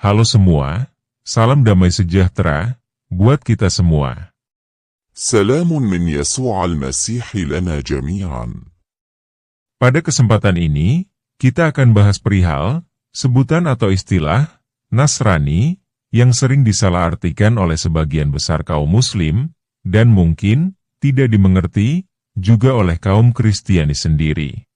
Halo semua, salam damai sejahtera buat kita semua. سلام من يسوع المسيح لنا جميعا. Pada kesempatan ini, kita akan bahas perihal sebutan atau istilah Nasrani yang sering disalahartikan oleh sebagian besar kaum Muslim dan mungkin tidak dimengerti juga oleh kaum Kristiani sendiri.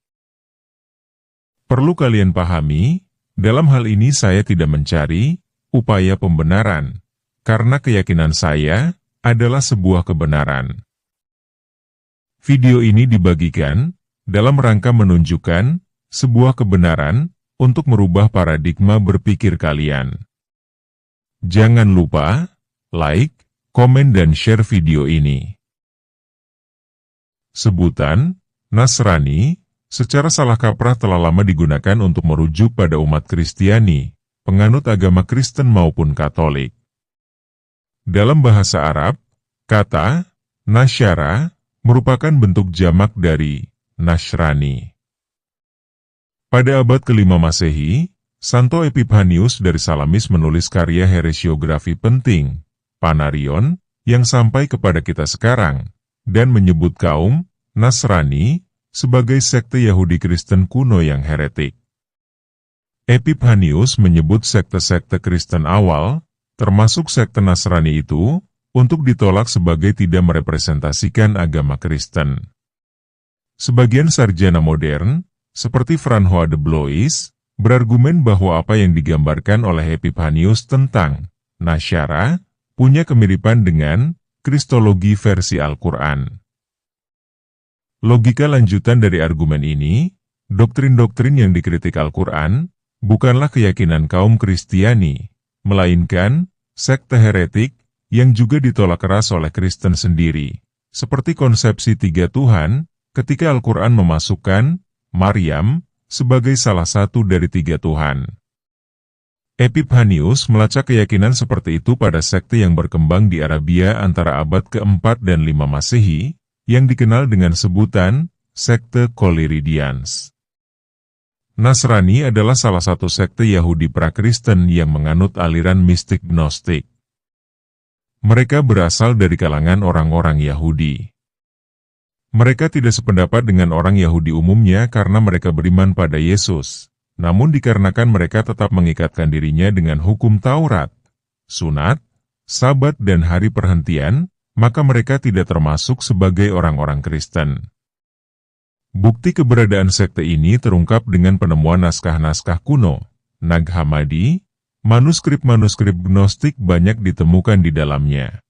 Perlu kalian pahami, dalam hal ini saya tidak mencari upaya pembenaran, karena keyakinan saya adalah sebuah kebenaran. Video ini dibagikan dalam rangka menunjukkan sebuah kebenaran untuk merubah paradigma berpikir kalian. Jangan lupa like, komen dan share video ini. Sebutan Nasrani secara salah kaprah telah lama digunakan untuk merujuk pada umat Kristiani, penganut agama Kristen maupun Katolik. Dalam bahasa Arab, kata Nasyara merupakan bentuk jamak dari Nasrani. Pada abad ke-5 Masehi, Santo Epiphanius dari Salamis menulis karya heresiografi penting, Panarion, yang sampai kepada kita sekarang, dan menyebut kaum Nasrani sebagai sekte Yahudi Kristen kuno yang heretik. Epiphanius menyebut sekte-sekte Kristen awal, termasuk sekte Nasrani itu, untuk ditolak sebagai tidak merepresentasikan agama Kristen. Sebagian sarjana modern, seperti François de Blois, berargumen bahwa apa yang digambarkan oleh Epiphanius tentang Nasyara punya kemiripan dengan Kristologi versi Al-Quran. Logika lanjutan dari argumen ini, doktrin-doktrin yang dikritik Al-Quran bukanlah keyakinan kaum Kristiani, melainkan sekte heretik yang juga ditolak keras oleh Kristen sendiri, seperti konsepsi tiga Tuhan ketika Al-Quran memasukkan Maryam sebagai salah satu dari tiga Tuhan. Epiphanius melacak keyakinan seperti itu pada sekte yang berkembang di Arabia antara abad ke-4 dan 5 Masehi, yang dikenal dengan sebutan sekte Koliridians. Nasrani adalah salah satu sekte Yahudi pra-Kristen yang menganut aliran mistik Gnostik. Mereka berasal dari kalangan orang-orang Yahudi. Mereka tidak sependapat dengan orang Yahudi umumnya karena mereka beriman pada Yesus, namun dikarenakan mereka tetap mengikatkan dirinya dengan hukum Taurat, sunat, Sabat dan hari perhentian, maka mereka tidak termasuk sebagai orang-orang Kristen. Bukti keberadaan sekte ini terungkap dengan penemuan naskah-naskah kuno, Nag Hammadi, manuskrip-manuskrip Gnostik banyak ditemukan di dalamnya.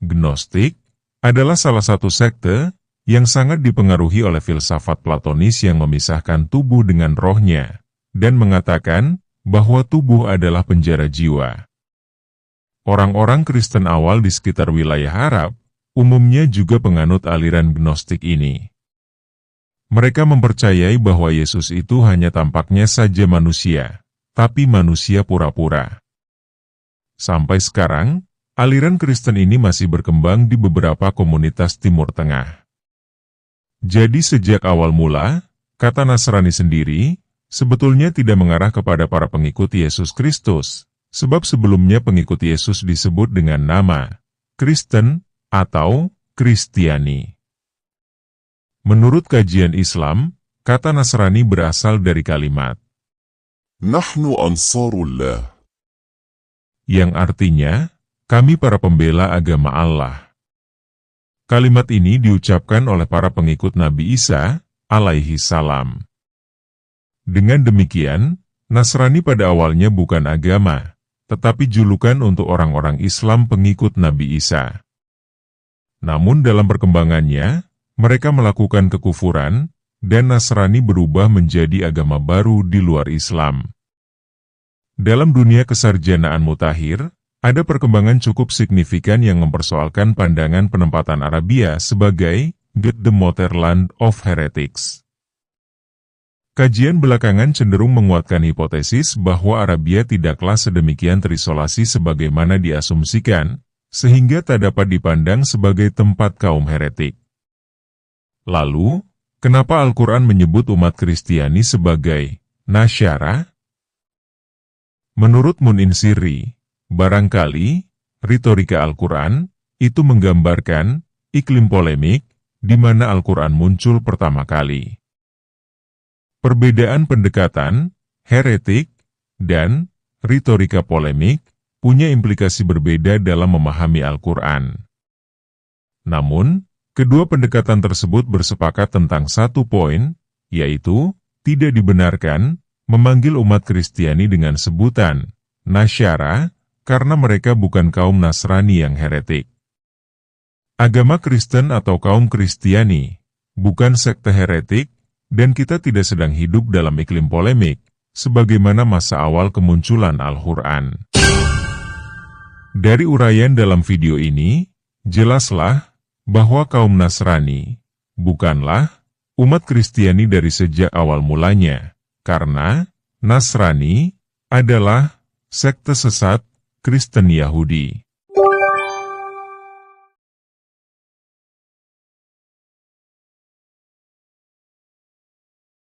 Gnostik adalah salah satu sekte yang sangat dipengaruhi oleh filsafat Platonis yang memisahkan tubuh dengan rohnya, dan mengatakan bahwa tubuh adalah penjara jiwa. Orang-orang Kristen awal di sekitar wilayah Arab, umumnya juga penganut aliran Gnostik ini. Mereka mempercayai bahwa Yesus itu hanya tampaknya saja manusia, tapi manusia pura-pura. Sampai sekarang, aliran Kristen ini masih berkembang di beberapa komunitas Timur Tengah. Jadi sejak awal mula, kata Nasrani sendiri, sebetulnya tidak mengarah kepada para pengikut Yesus Kristus, sebab sebelumnya pengikut Yesus disebut dengan nama Kristen atau Kristiani. Menurut kajian Islam, kata Nasrani berasal dari kalimat نحن أنصار الله. yang artinya, kami para pembela agama Allah. Kalimat ini diucapkan oleh para pengikut Nabi Isa, alaihi salam. Dengan demikian, Nasrani pada awalnya bukan agama, tetapi julukan untuk orang-orang Islam pengikut Nabi Isa. Namun dalam perkembangannya, mereka melakukan kekufuran, dan Nasrani berubah menjadi agama baru di luar Islam. Dalam dunia kesarjanaan mutakhir, ada perkembangan cukup signifikan yang mempersoalkan pandangan penempatan Arabia sebagai the Motherland of Heretics. Kajian belakangan cenderung menguatkan hipotesis bahwa Arabia tidaklah sedemikian terisolasi sebagaimana diasumsikan, sehingga tak dapat dipandang sebagai tempat kaum heretik. Lalu, kenapa Al-Quran menyebut umat Kristiani sebagai Nasyara? Menurut Muninsiri, barangkali retorika Al-Quran itu menggambarkan iklim polemik di mana Al-Quran muncul pertama kali. Perbedaan pendekatan, heretik, dan retorika polemik punya implikasi berbeda dalam memahami Al-Quran. Namun, kedua pendekatan tersebut bersepakat tentang satu poin, yaitu tidak dibenarkan memanggil umat Kristiani dengan sebutan Nasyara karena mereka bukan kaum Nasrani yang heretik. Agama Kristen atau kaum Kristiani bukan sekte heretik, dan kita tidak sedang hidup dalam iklim polemik sebagaimana masa awal kemunculan Al-Quran. Dari uraian dalam video ini, jelaslah bahwa kaum Nasrani bukanlah umat Kristiani dari sejak awal mulanya, karena Nasrani adalah sekte sesat Kristen Yahudi.